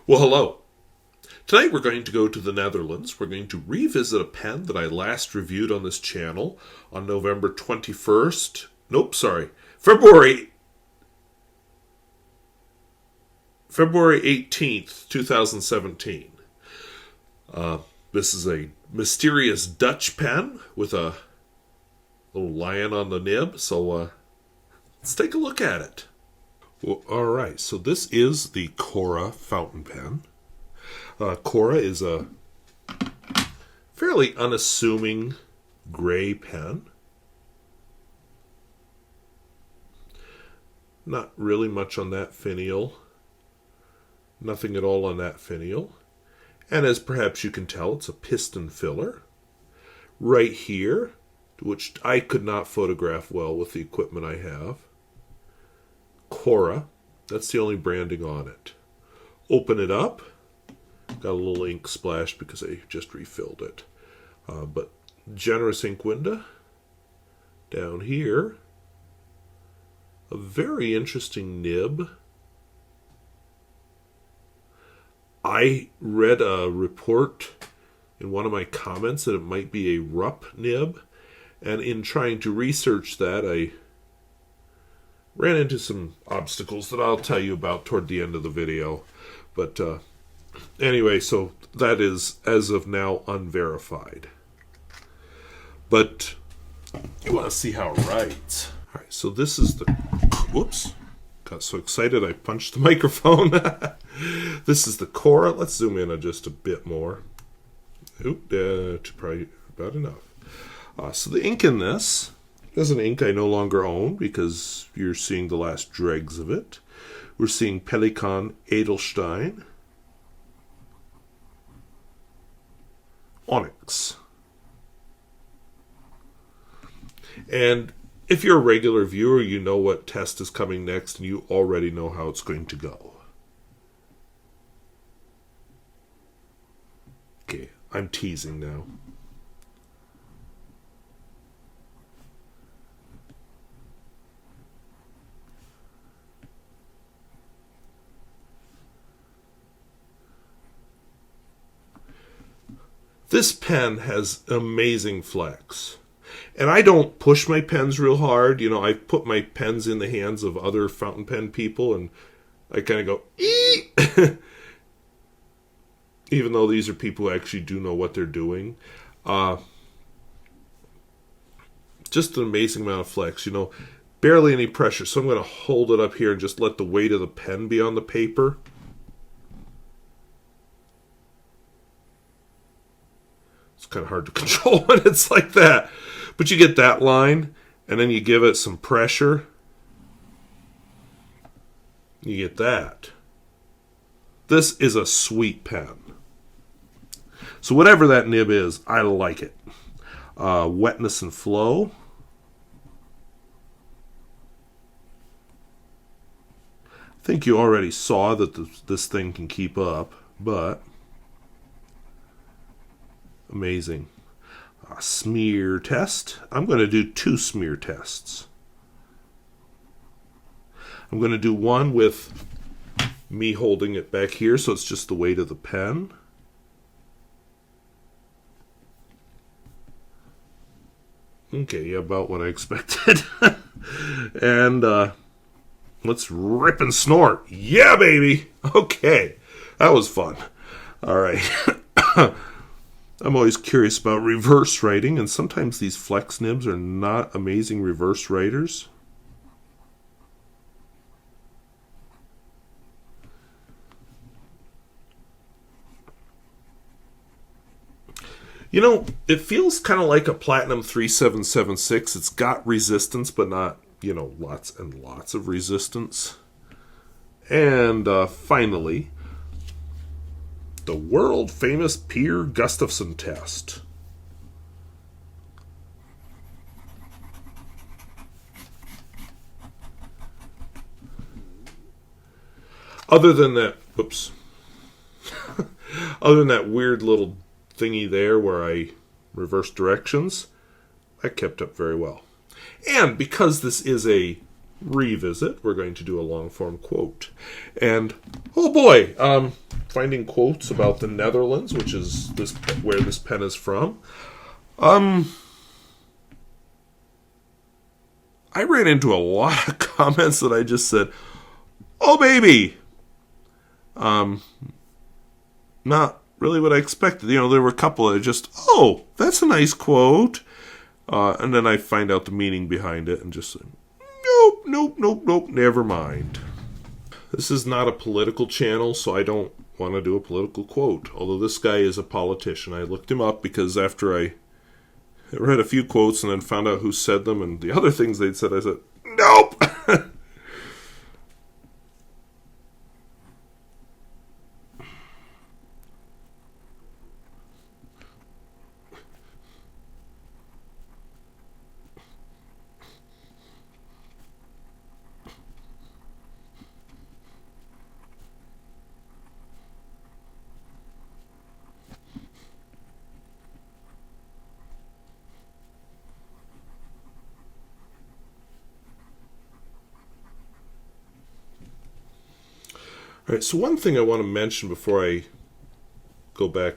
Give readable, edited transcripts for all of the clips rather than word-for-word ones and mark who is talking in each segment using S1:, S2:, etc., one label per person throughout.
S1: Well, hello. Tonight we're going to go to the Netherlands. We're going to revisit a pen that I last reviewed on this channel on November 21st. February 18th, 2017. This is a mysterious Dutch pen with a little lion on the nib, so let's take a look at it. Well, alright, so this is the Cora fountain pen. Cora is a fairly unassuming gray pen. Not really much on that finial. Nothing at all on that finial. And as perhaps you can tell, it's a piston filler. Right here, which I could not photograph well with the equipment I have. Cora, that's the only branding on it. Open it up. Got a little ink splash because I just refilled it. But generous ink window. Down here, a very interesting nib. I read a report in one of my comments that it might be a Rupp nib. And in trying to research that, I ran into some obstacles that I'll tell you about toward the end of the video. But anyway, so that is, as of now, unverified. But you want to see how it writes. All right, so this is the... Whoops. Got so excited I punched the microphone. This is the Cora. Let's zoom in just a bit more. Probably about enough. So the ink in this is an ink I no longer own because you're seeing the last dregs of it. We're seeing Pelikan Edelstein. Onyx. And if you're a regular viewer, you know what test is coming next, and you already know how it's going to go. Okay, I'm teasing now. This pen has amazing flex. And I don't push my pens real hard. You know, I put my pens in the hands of other fountain pen people, and I kind of go, ee! Even though these are people who actually do know what they're doing. Just an amazing amount of flex. You know, barely any pressure. So I'm going to hold it up here and just let the weight of the pen be on the paper. It's kind of hard to control when it's like that. But you get that line, and then you give it some pressure. You get that. This is a sweet pen. So whatever that nib is, I like it. Wetness and flow. I think you already saw that this thing can keep up, but amazing. A smear test. I'm going to do 2 smear tests. I'm going to do one with me holding it back here, so it's just the weight of the pen. Okay, about what I expected. And let's rip and snort. Yeah, baby! Okay, that was fun. All right. I'm always curious about reverse writing, and sometimes these flex nibs are not amazing reverse writers. You know, it feels kind of like a Platinum 3776. It's got resistance, but not, you know, lots and lots of resistance. And finally, the world-famous Peer Gustafson test. Other than that, whoops. Other than that weird little thingy there where I reverse directions, that kept up very well. And because this is a revisit, we're going to do a long-form quote. And, oh boy, finding quotes about the Netherlands, which is where this pen is from. I ran into a lot of comments that I just said, oh baby! Not really what I expected. There were a couple that just, oh, that's a nice quote. And then I find out the meaning behind it and just say, nope, never mind. This is not a political channel, so I don't want to do a political quote. Although this guy is a politician. I looked him up because after I read a few quotes and then found out who said them and the other things they'd said, I said, nope! All right, so one thing I want to mention before I go back,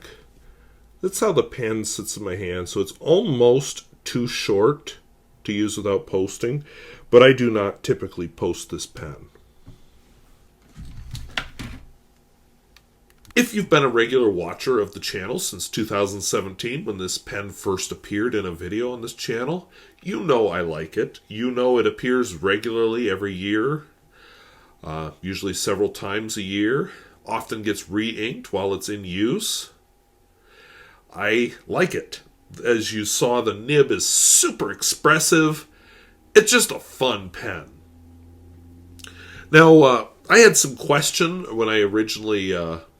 S1: that's how the pen sits in my hand. So it's almost too short to use without posting, but I do not typically post this pen. If you've been a regular watcher of the channel since 2017, when this pen first appeared in a video on this channel, you know I like it. You know it appears regularly every year. Usually several times a year, often gets re-inked while it's in use. I like it. As you saw, the nib is super expressive. It's just a fun pen. Now, I had some question when I originally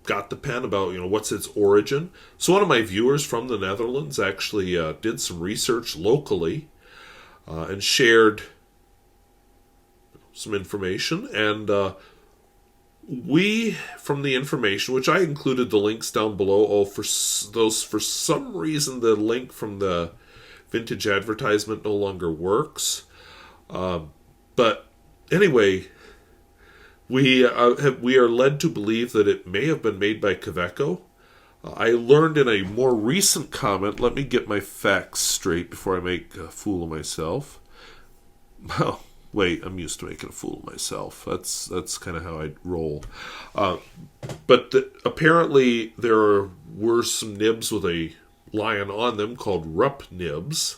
S1: got the pen about, what's its origin. So one of my viewers from the Netherlands actually did some research locally and shared some information, and from the information, which I included the links down below, for some reason the link from the vintage advertisement no longer works. But anyway, we are led to believe that it may have been made by Kaveco. I learned in a more recent comment, let me get my facts straight before I make a fool of myself. Well, wait, I'm used to making a fool of myself. That's kind of how I roll. But apparently there were some nibs with a lion on them called Rupp nibs.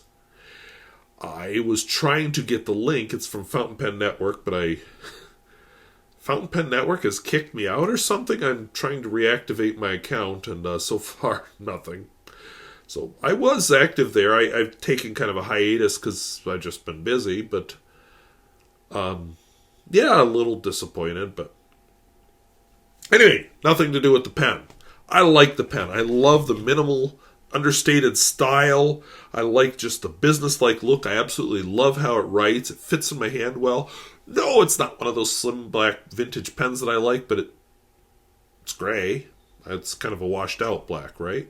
S1: I was trying to get the link. It's from Fountain Pen Network, but Fountain Pen Network has kicked me out or something. I'm trying to reactivate my account, and so far, nothing. So I was active there. I've taken kind of a hiatus because I've just been busy, but a little disappointed, but anyway, nothing to do with the pen. I like the pen. I love the minimal, understated style. I like just the business-like look. I absolutely love how it writes. It fits in my hand well. No, it's not one of those slim black vintage pens that I like, but it's gray. It's kind of a washed out black, right?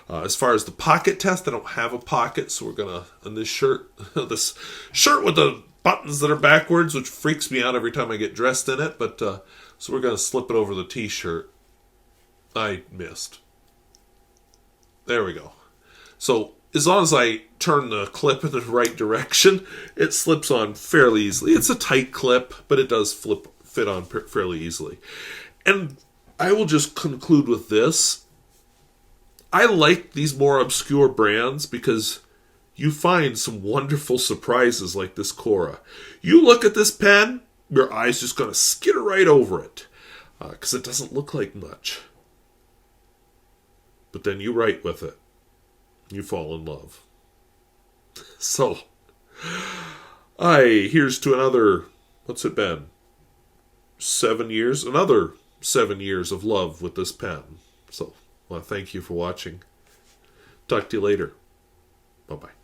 S1: As far as the pocket test, I don't have a pocket, so we're going to, on this shirt, this shirt with the buttons that are backwards, which freaks me out every time I get dressed in it, but so we're going to slip it over the t-shirt. I missed. There we go. So as long as I turn the clip in the right direction, it slips on fairly easily. It's a tight clip, but it does fit on fairly easily. And I will just conclude with this. I like these more obscure brands because you find some wonderful surprises like this Cora. You look at this pen, your eye's just going to skitter right over it because it doesn't look like much. But then you write with it. You fall in love. So, here's to another, what's it been? 7 years? Another 7 years of love with this pen. So, well, thank you for watching. Talk to you later. Bye-bye.